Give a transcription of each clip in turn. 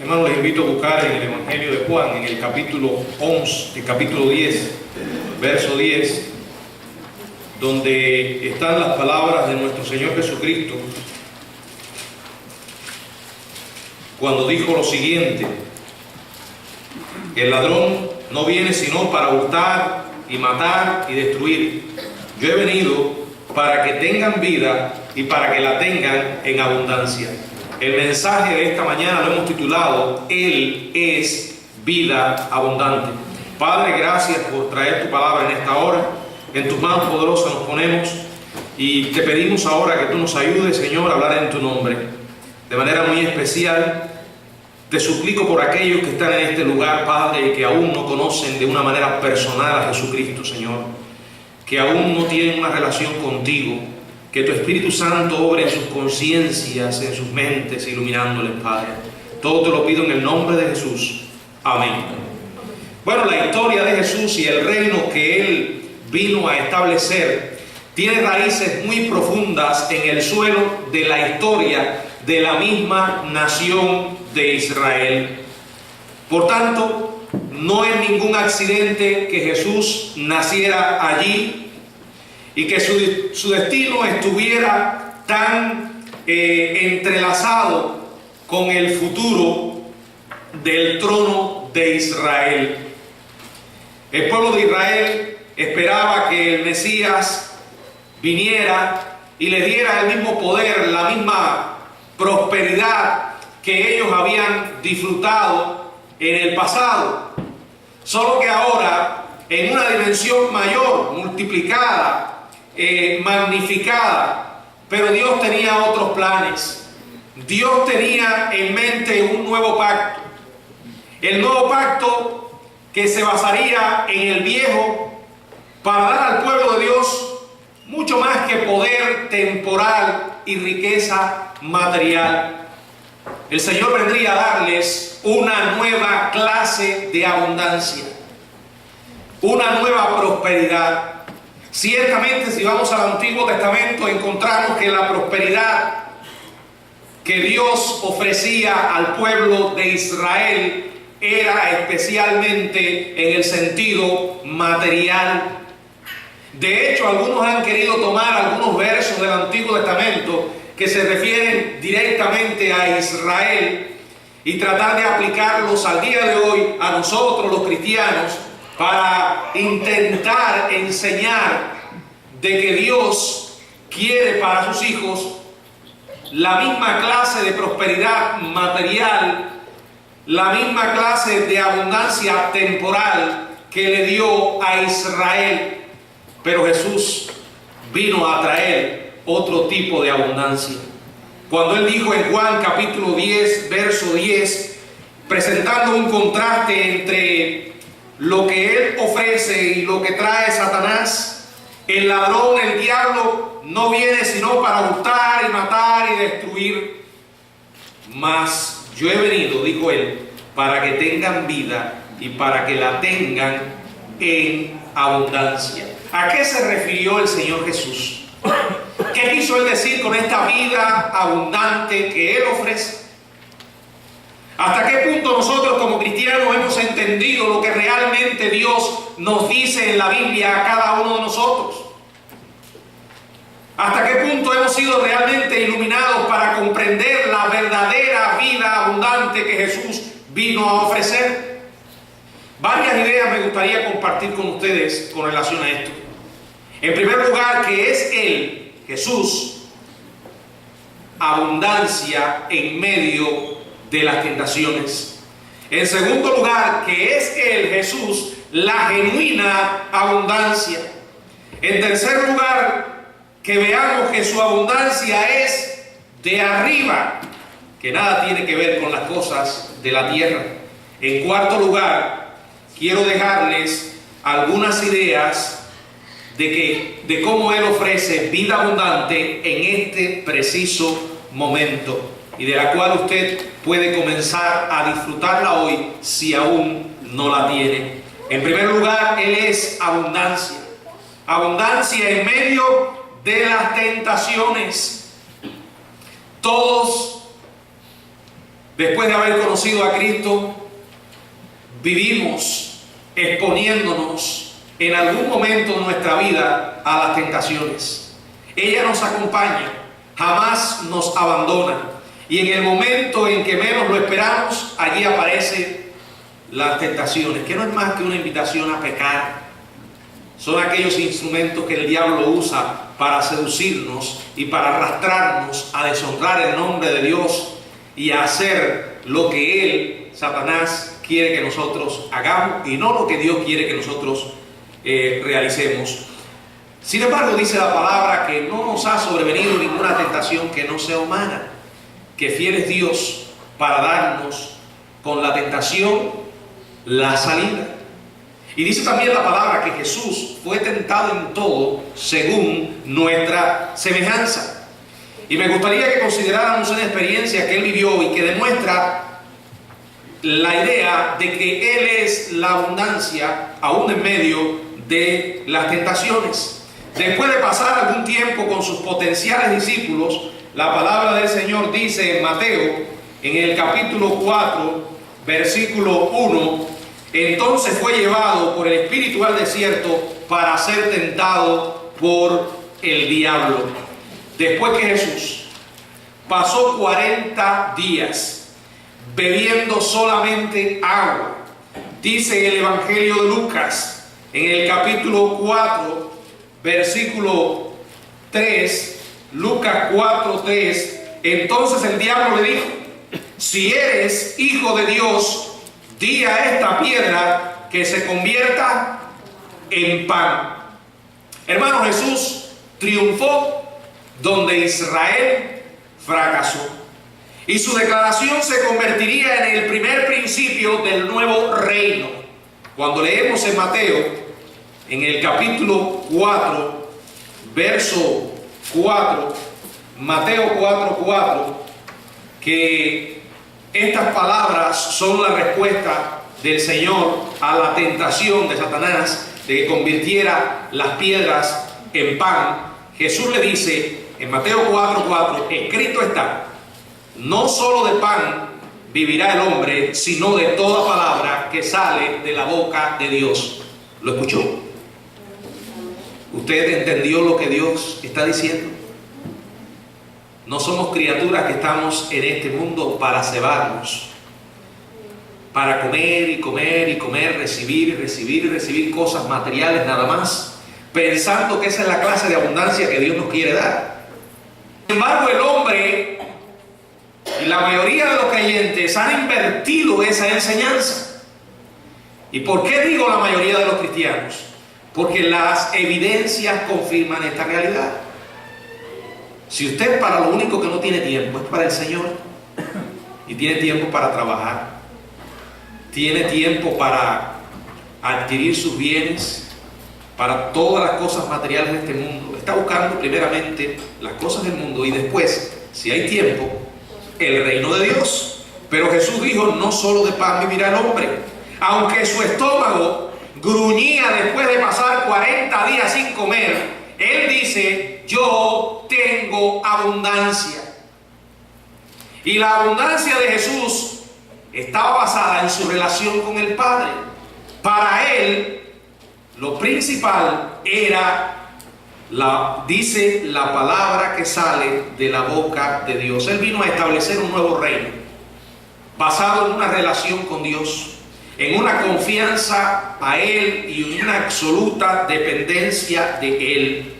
Hermanos, les invito a buscar en el Evangelio de Juan, en el capítulo 11, el capítulo 10, verso 10, donde están las palabras de nuestro Señor Jesucristo, cuando dijo lo siguiente: el ladrón no viene sino para hurtar y matar y destruir. Yo he venido para que tengan vida y para que la tengan en abundancia. El mensaje de esta mañana lo hemos titulado: Él es vida abundante. Padre, gracias por traer tu palabra en esta hora. En tus manos poderosas nos ponemos y te pedimos ahora que tú nos ayudes, Señor, a hablar en tu nombre. De manera muy especial, te suplico por aquellos que están en este lugar, Padre, y que aún no conocen de una manera personal a Jesucristo, Señor, que aún no tienen una relación contigo, que tu Espíritu Santo obre en sus conciencias, en sus mentes, iluminándoles, Padre. Todo te lo pido en el nombre de Jesús. Amén. Bueno, la historia de Jesús y el reino que Él vino a establecer tiene raíces muy profundas en el suelo de la historia de la misma nación de Israel. Por tanto, no es ningún accidente que Jesús naciera allí y que su destino estuviera tan entrelazado con el futuro del trono de Israel. El pueblo de Israel esperaba que el Mesías viniera y le diera el mismo poder, la misma prosperidad que ellos habían disfrutado en el pasado, solo que ahora en una dimensión mayor, multiplicada, magnificada. Pero Dios tenía otros planes. Dios tenía en mente un nuevo pacto, el nuevo pacto que se basaría en el viejo, para dar al pueblo de Dios mucho más que poder temporal y riqueza material. El Señor vendría a darles una nueva clase de abundancia, una nueva prosperidad. Ciertamente, si vamos al Antiguo Testamento, encontramos que la prosperidad que Dios ofrecía al pueblo de Israel era especialmente en el sentido material. De hecho, algunos han querido tomar algunos versos del Antiguo Testamento que se refieren directamente a Israel y tratar de aplicarlos al día de hoy a nosotros los cristianos, para intentar enseñar de que Dios quiere para sus hijos la misma clase de prosperidad material, la misma clase de abundancia temporal que le dio a Israel. Pero Jesús vino a traer otro tipo de abundancia. Cuando Él dijo en Juan capítulo 10, verso 10, presentando un contraste entre lo que Él ofrece y lo que trae Satanás: el ladrón, el diablo, no viene sino para hurtar y matar y destruir. Mas yo he venido, dijo Él, para que tengan vida y para que la tengan en abundancia. ¿A qué se refirió el Señor Jesús? ¿Qué quiso Él decir con esta vida abundante que Él ofrece? ¿Hasta qué punto nosotros como cristianos hemos entendido lo que realmente Dios nos dice en la Biblia a cada uno de nosotros? ¿Hasta qué punto hemos sido realmente iluminados para comprender la verdadera vida abundante que Jesús vino a ofrecer? Varias ideas me gustaría compartir con ustedes con relación a esto. En primer lugar, que es Él, Jesús, abundancia en medio de las tentaciones. En segundo lugar, que es Él, Jesús, la genuina abundancia. En tercer lugar, que veamos que su abundancia es de arriba, que nada tiene que ver con las cosas de la tierra. En cuarto lugar, quiero dejarles algunas ideas de cómo Él ofrece vida abundante en este preciso momento, y de la cual usted puede comenzar a disfrutarla hoy si aún no la tiene. En primer lugar, Él es abundancia. Abundancia en medio de las tentaciones. Todos después de haber conocido a Cristo, vivimos exponiéndonos en algún momento de nuestra vida a las tentaciones. Ella nos acompaña, jamás nos abandona, y en el momento en que menos lo esperamos, allí aparecen las tentaciones, que no es más que una invitación a pecar. Son aquellos instrumentos que el diablo usa para seducirnos y para arrastrarnos a deshonrar el nombre de Dios y a hacer lo que él, Satanás, quiere que nosotros hagamos y no lo que Dios quiere que nosotros realicemos. Sin embargo, dice la palabra que no nos ha sobrevenido ninguna tentación que no sea humana, que fiel es Dios para darnos con la tentación la salida. Y dice también la palabra que Jesús fue tentado en todo según nuestra semejanza. Y me gustaría que consideráramos una experiencia que él vivió y que demuestra la idea de que él es la abundancia aún en medio de las tentaciones. Después de pasar algún tiempo con sus potenciales discípulos, la palabra del Señor dice en Mateo, en el capítulo 4, versículo 1, entonces fue llevado por el Espíritu al desierto para ser tentado por el diablo. Después que Jesús pasó 40 días bebiendo solamente agua, dice el Evangelio de Lucas, en el capítulo 4, versículo 3, Lucas 4, 3, entonces el diablo le dijo, si eres hijo de Dios, di a esta piedra que se convierta en pan. Hermano, Jesús triunfó donde Israel fracasó. Y su declaración se convertiría en el primer principio del nuevo reino. Cuando leemos en Mateo, en el capítulo 4, verso 4, Mateo 4, 4, que estas palabras son la respuesta del Señor a la tentación de Satanás de que convirtiera las piedras en pan. Jesús le dice en Mateo 4, 4, escrito está, no solo de pan vivirá el hombre, sino de toda palabra que sale de la boca de Dios. ¿Lo escuchó? ¿Usted entendió lo que Dios está diciendo? No somos criaturas que estamos en este mundo para cebarnos, para comer y comer y comer, recibir y recibir y recibir cosas materiales nada más, pensando que esa es la clase de abundancia que Dios nos quiere dar. Sin embargo, el hombre y la mayoría de los creyentes han invertido esa enseñanza. ¿Y por qué digo la mayoría de los cristianos? Porque las evidencias confirman esta realidad. Si usted para lo único que no tiene tiempo es para el Señor, y tiene tiempo para trabajar, tiene tiempo para adquirir sus bienes, para todas las cosas materiales de este mundo, está buscando primeramente las cosas del mundo y después, si hay tiempo, el reino de Dios. Pero Jesús dijo, no solo de pan vivirá el hombre. Aunque su estómago gruñía después de pasar 40 días sin comer, él dice, yo tengo abundancia. Y la abundancia de Jesús estaba basada en su relación con el Padre. Para él, lo principal era, dice la palabra que sale de la boca de Dios. Él vino a establecer un nuevo reino, basado en una relación con Dios, en una confianza a Él y en una absoluta dependencia de Él.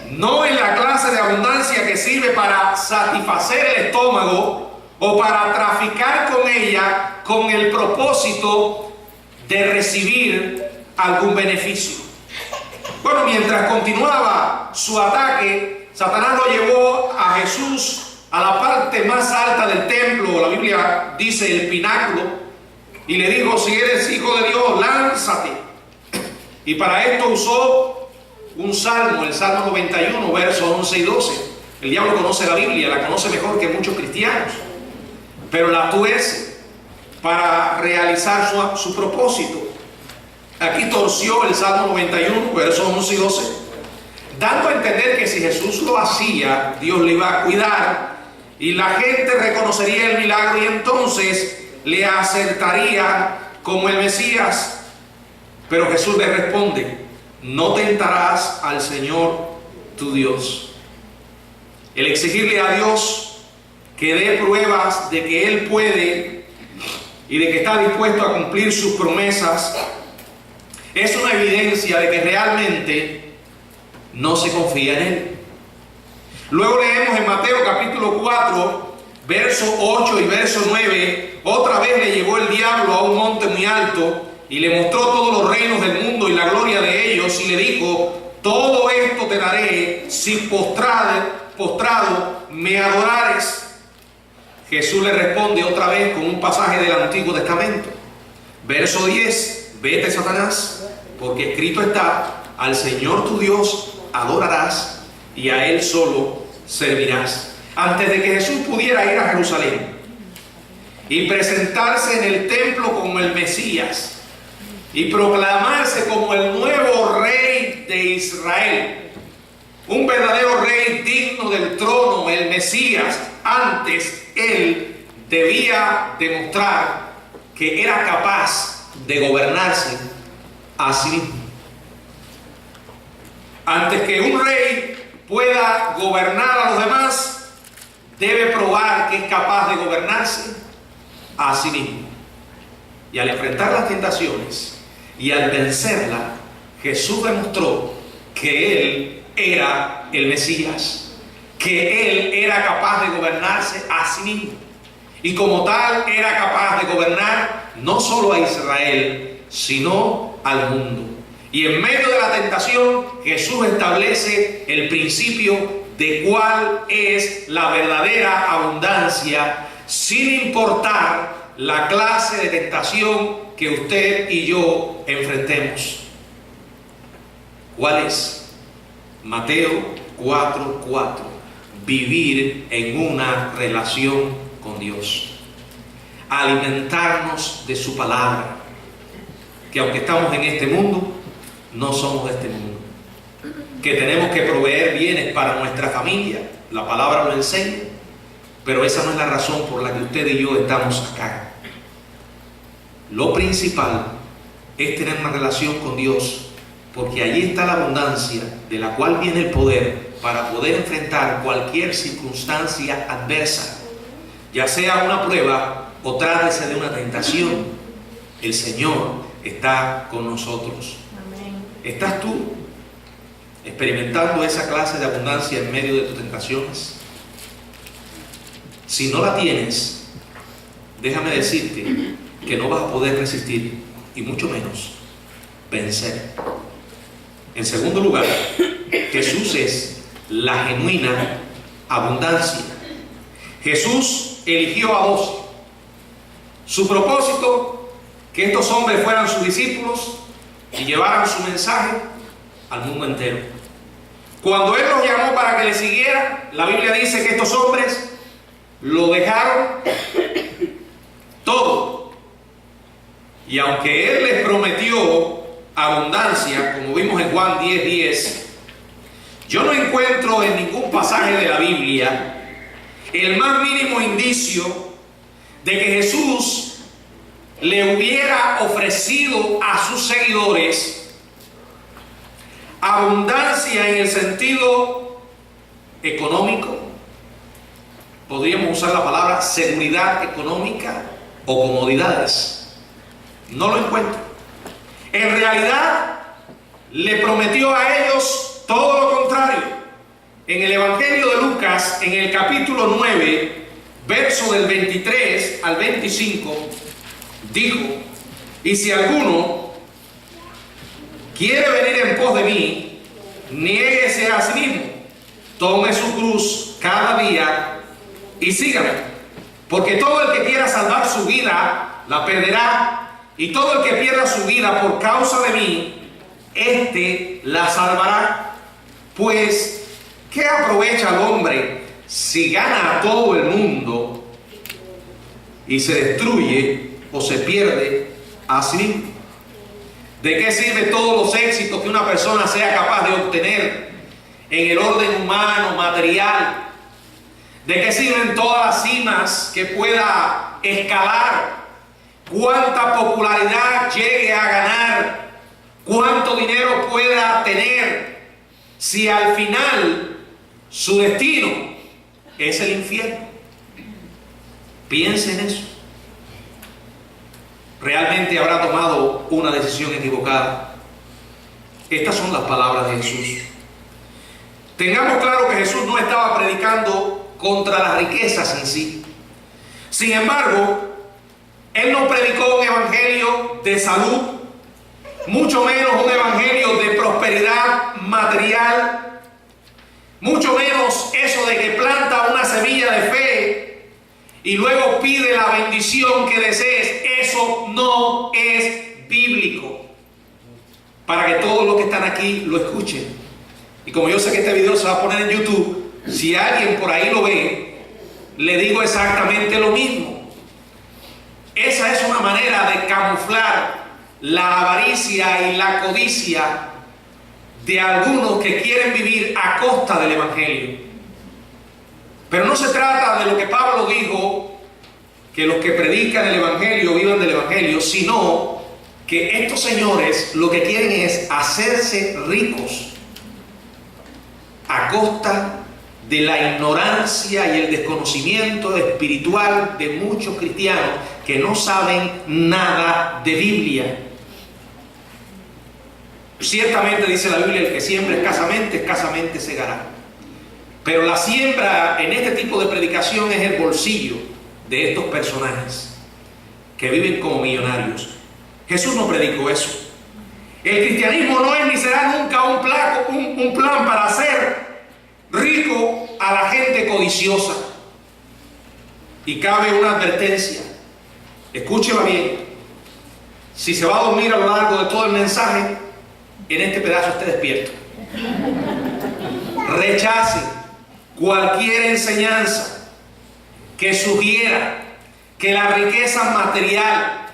No en la clase de abundancia que sirve para satisfacer el estómago o para traficar con ella con el propósito de recibir algún beneficio. Bueno, mientras continuaba su ataque, Satanás lo llevó a Jesús a la parte más alta del templo, la Biblia dice el pináculo, y le dijo, si eres hijo de Dios, lánzate. Y para esto usó un salmo, el Salmo 91, versos 11 y 12. El diablo conoce la Biblia, la conoce mejor que muchos cristianos, pero la tuerce para realizar su propósito. Aquí torció el Salmo 91, versos 11 y 12, dando a entender que si Jesús lo hacía, Dios le iba a cuidar y la gente reconocería el milagro y entonces le aceptaría como el Mesías. Pero Jesús le responde: no tentarás al Señor tu Dios. El exigirle a Dios que dé pruebas de que Él puede y de que está dispuesto a cumplir sus promesas es una evidencia de que realmente no se confía en Él. Luego leemos en Mateo capítulo 4, verso 8 y verso 9, otra vez le llevó el diablo a un monte muy alto y le mostró todos los reinos del mundo y la gloria de ellos, y le dijo: todo esto te daré si postrado me adorares. Jesús le responde otra vez con un pasaje del Antiguo Testamento. Verso 10: vete, Satanás, porque escrito está: al Señor tu Dios adorarás y a Él solo servirás. Antes de que Jesús pudiera ir a Jerusalén y presentarse en el templo como el Mesías y proclamarse como el nuevo rey de Israel, un verdadero rey digno del trono, el Mesías, antes Él debía demostrar que era capaz de gobernarse a sí mismo. Antes que un rey pueda gobernar a los demás, debe probar que es capaz de gobernarse a sí mismo. Y al enfrentar las tentaciones y al vencerla, Jesús demostró que Él era el Mesías, que Él era capaz de gobernarse a sí mismo, y como tal era capaz de gobernar no solo a Israel, sino al mundo. Y en medio de la tentación, Jesús establece el principio de cuál es la verdadera abundancia, sin importar la clase de tentación que usted y yo enfrentemos. ¿Cuál es? Mateo 4:4. Vivir en una relación con Dios. Alimentarnos de su palabra. Que aunque estamos en este mundo, no somos de este mundo. Que tenemos que proveer bienes para nuestra familia. La palabra lo enseña. Pero esa no es la razón por la que usted y yo estamos acá. Lo principal es tener una relación con Dios, porque allí está la abundancia de la cual viene el poder para poder enfrentar cualquier circunstancia adversa, ya sea una prueba o trátese de una tentación. El Señor está con nosotros. Amén. ¿Estás tú experimentando esa clase de abundancia en medio de tus tentaciones? Si no la tienes, déjame decirte que no vas a poder resistir, y mucho menos vencer. En segundo lugar, Jesús es la genuina abundancia. Jesús eligió a 12. Su propósito, que estos hombres fueran sus discípulos y llevaran su mensaje al mundo entero. Cuando Él los llamó para que le siguieran, la Biblia dice que estos hombres lo dejaron todo. Y aunque Él les prometió abundancia, como vimos en Juan 10:10, yo no encuentro en ningún pasaje de la Biblia el más mínimo indicio de que Jesús le hubiera ofrecido a sus seguidores abundancia en el sentido económico. Podríamos usar la palabra seguridad económica o comodidades. No lo encuentro. En realidad, le prometió a ellos todo lo contrario. En el Evangelio de Lucas, en el capítulo 9, verso del 23 al 25, dijo: y si alguno quiere venir en pos de mí, niéguese a sí mismo, tome su cruz cada día y sígame. Porque todo el que quiera salvar su vida, la perderá. Y todo el que pierda su vida por causa de mí, éste la salvará. Pues, ¿qué aprovecha el hombre si gana a todo el mundo y se destruye o se pierde a sí mismo? ¿De qué sirve todos los éxitos que una persona sea capaz de obtener en el orden humano, material? ¿De qué sirven todas las cimas que pueda escalar? ¿Cuánta popularidad llegue a ganar? ¿Cuánto dinero pueda tener? Si al final su destino es el infierno. Piense en eso. ¿Realmente habrá tomado una decisión equivocada? Estas son las palabras de Jesús. Tengamos claro que Jesús no estaba predicando contra las riquezas en sí. Sin embargo, Él no predicó un evangelio de salud, mucho menos un evangelio de prosperidad material, mucho menos eso de que planta una semilla de fe y luego pide la bendición que desees. Eso no es bíblico. Para que todos los que están aquí lo escuchen. Y como yo sé que este video se va a poner en YouTube, si alguien por ahí lo ve, le digo exactamente lo mismo. Esa es una manera de camuflar la avaricia y la codicia de algunos que quieren vivir a costa del evangelio. Pero no se trata de lo que Pablo dijo, que los que predican el evangelio vivan del evangelio, sino que estos señores lo que quieren es hacerse ricos a costa de la ignorancia y el desconocimiento espiritual de muchos cristianos que no saben nada de Biblia. Ciertamente dice la Biblia, el que siembra escasamente segará. Pero la siembra en este tipo de predicación es el bolsillo de estos personajes que viven como millonarios. Jesús no predicó eso. El cristianismo no es ni será nunca un plan para hacer rico a la gente codiciosa. Y cabe una advertencia. Escúchela bien. Si se va a dormir a lo largo de todo el mensaje, en este pedazo esté despierto. Rechace cualquier enseñanza que sugiera que la riqueza material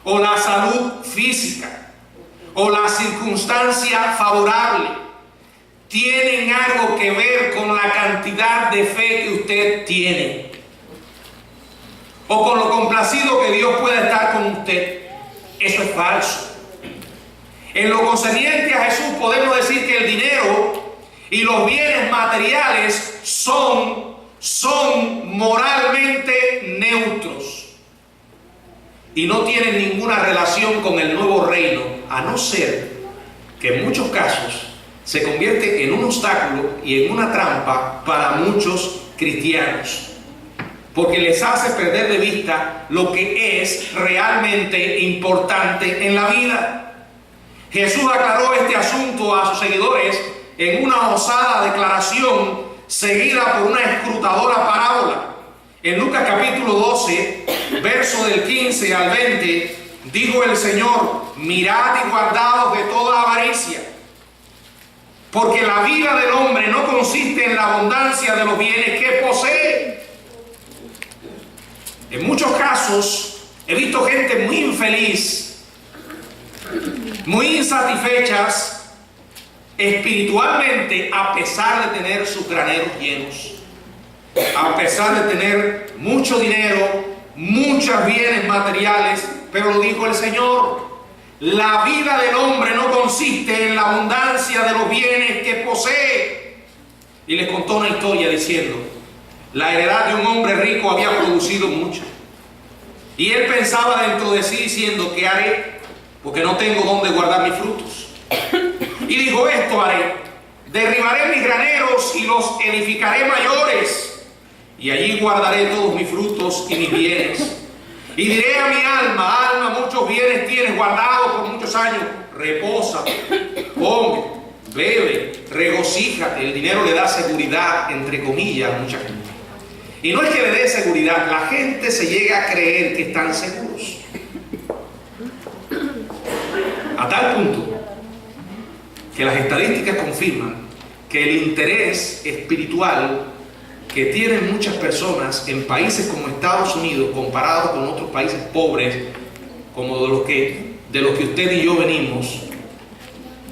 o la salud física o la circunstancia favorable tienen algo que ver con la cantidad de fe que usted tiene o con lo complacido que Dios puede estar con usted. Eso es falso. En lo concerniente a Jesús podemos decir que el dinero y los bienes materiales son moralmente neutros y no tienen ninguna relación con el nuevo reino, a no ser que en muchos casos se convierte en un obstáculo y en una trampa para muchos cristianos, porque les hace perder de vista lo que es realmente importante en la vida. Jesús aclaró este asunto a sus seguidores en una osada declaración seguida por una escrutadora parábola. En Lucas capítulo 12, verso del 15 al 20, dijo el Señor: mirad y guardaos de toda avaricia, porque la vida del hombre no consiste en la abundancia de los bienes que posee. En muchos casos he visto gente muy infeliz, muy insatisfechas espiritualmente, a pesar de tener sus graneros llenos, a pesar de tener mucho dinero, muchos bienes materiales. Pero lo dijo el Señor: la vida del hombre no consiste en la abundancia de los bienes que posee. Y les contó una historia diciendo: la heredad de un hombre rico había producido mucho, y él pensaba dentro de sí diciendo: ¿qué haré? Porque no tengo dónde guardar mis frutos. Y dijo: esto haré: derribaré mis graneros y los edificaré mayores, y allí guardaré todos mis frutos y mis bienes. Y diré a mi alma: alma, muchos bienes tienes guardados por muchos años, reposa, come, bebe, regocíjate. El dinero le da seguridad, entre comillas, a mucha gente. Y no es que le dé seguridad, la gente se llega a creer que están seguros. A tal punto que las estadísticas confirman que el interés espiritual que tienen muchas personas en países como Estados Unidos, comparado con otros países pobres, como de los que usted y yo venimos,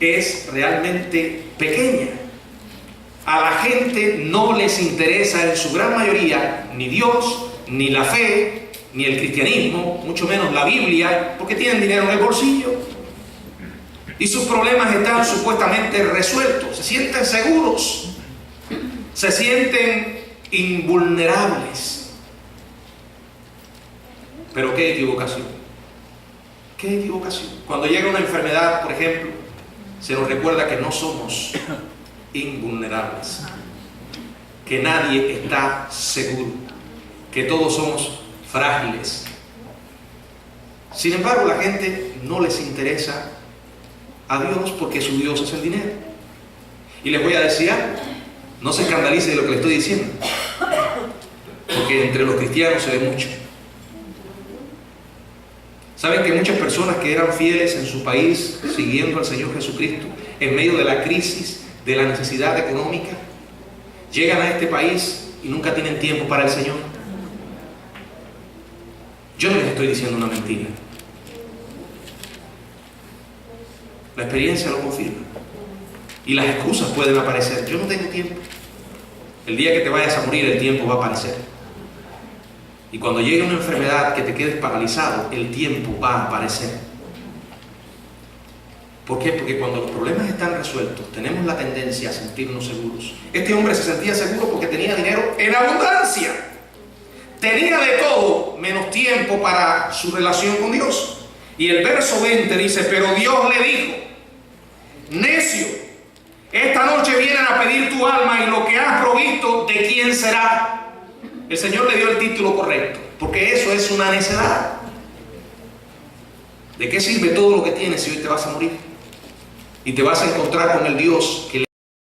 es realmente pequeña. A la gente no les interesa en su gran mayoría ni Dios, ni la fe, ni el cristianismo, mucho menos la Biblia, porque tienen dinero en el bolsillo. Y sus problemas están supuestamente resueltos. Se sienten seguros. Se sienten invulnerables. Pero qué equivocación. Qué equivocación. Cuando llega una enfermedad, por ejemplo, se nos recuerda que no somos invulnerables, que nadie está seguro, que todos somos frágiles. Sin embargo, la gente no les interesa a Dios porque su Dios es el dinero. Y les voy a decir algo, no se escandalice de lo que le estoy diciendo, porque entre los cristianos se ve mucho. ¿Saben que muchas personas que eran fieles en su país, siguiendo al Señor Jesucristo, en medio de la crisis, de la necesidad económica, llegan a este país y nunca tienen tiempo para el Señor? Yo no les estoy diciendo una mentira. La experiencia lo confirma. Y las excusas pueden aparecer. Yo no tengo tiempo. El día que te vayas a morir, el tiempo va a aparecer. Y cuando llegue una enfermedad que te quedes paralizado, el tiempo va a aparecer. ¿Por qué? Porque cuando los problemas están resueltos, tenemos la tendencia a sentirnos seguros. Este hombre se sentía seguro porque tenía dinero en abundancia. Tenía de todo menos tiempo para su relación con Dios. Y el verso 20 dice: pero Dios le dijo: necio, esta noche vienen a pedir tu alma y lo que has provisto, ¿de quién será? El Señor le dio el título correcto, porque eso es una necedad. ¿De qué sirve todo lo que tienes si hoy te vas a morir? Y te vas a encontrar con el Dios que